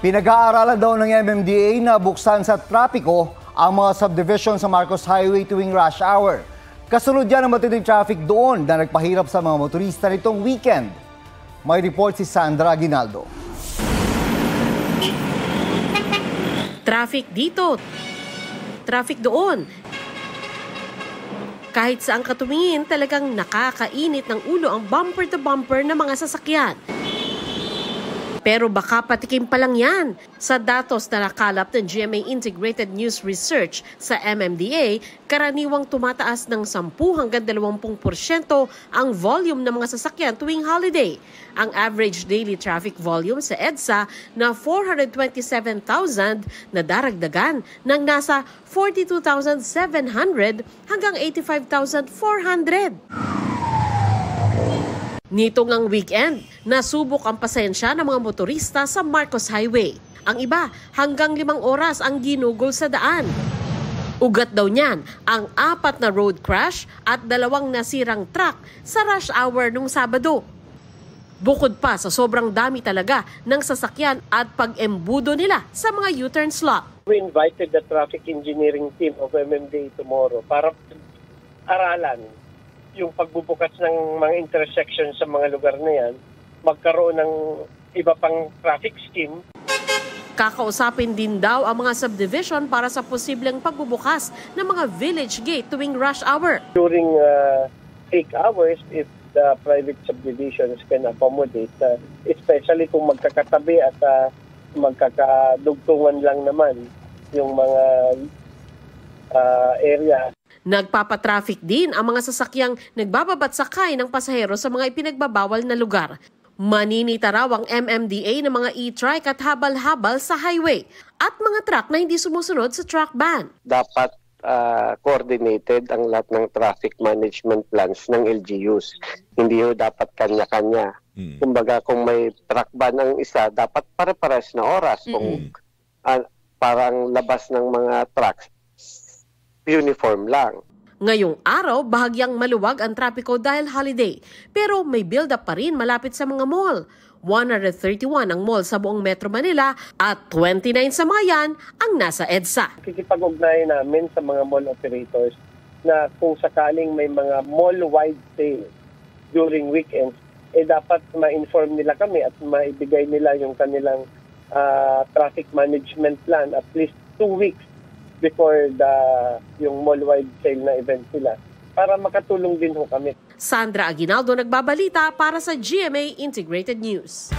Pinag-aaralan daw ng MMDA na buksan sa trapiko ang mga subdivision sa Marcos Highway tuwing rush hour. Kasunod yan ang matinding traffic doon na nagpahirap sa mga motorista nitong weekend. May report si Sandra Aguinaldo. Traffic dito, traffic doon. Kahit saan ka tumingin, talagang nakakainit ng ulo ang bumper-to-bumper na mga sasakyan. Pero baka patikim pa lang yan. Sa datos na nakalap ng GMA Integrated News Research sa MMDA, karaniwang tumataas ng 10 hanggang 20% ang volume ng mga sasakyan tuwing holiday. Ang average daily traffic volume sa EDSA na 427,000 na daragdagan ng nasa 42,700 hanggang 85,400. Nitong ang weekend, nasubok ang pasensya ng mga motorista sa Marcos Highway. Ang iba, hanggang 5 oras ang ginugol sa daan. Ugat daw niyan ang 4 na road crash at 2 nasirang truck sa rush hour nung Sabado. Bukod pa sa sobrang dami talaga ng sasakyan at pag-embudo nila sa mga U-turn slot. We invited the traffic engineering team of MMDA tomorrow para aralan yung pagbubukas ng mga intersection sa mga lugar na yan, magkaroon ng iba pang traffic scheme. Kakausapin din daw ang mga subdivision para sa posibleng pagbubukas ng mga village gate tuwing rush hour. During peak hours, if the private subdivisions can accommodate, especially kung magkakatabi at magkakadugtungan lang naman yung mga area. Nagpapatraffic din ang mga sasakyang nagbababat sakay ng pasahero sa mga ipinagbabawal na lugar. Maninita raw ang MMDA ng mga e-trike at habal-habal sa highway at mga truck na hindi sumusunod sa truck ban. Dapat coordinated ang lahat ng traffic management plans ng LGUs. Hindi ho dapat kanya-kanya. Kumbaga kung may truck ban ang isa, dapat pare-pares na oras. Kung parang labas ng mga trucks, uniform lang. Ngayong araw, bahagyang maluwag ang trapiko dahil holiday. Pero may build-up pa rin malapit sa mga mall. 131 ang mall sa buong Metro Manila at 29 sa mga yan ang nasa EDSA. Kikipag-ugnayan namin sa mga mall operators na kung sakaling may mga mall-wide sale during weekends, dapat ma-inform nila kami at maibigay nila yung kanilang traffic management plan at least 2 weeks before yung mall-wide sale na event nila para makatulong din ho kami. Sandra Aguinaldo nagbabalita para sa GMA Integrated News.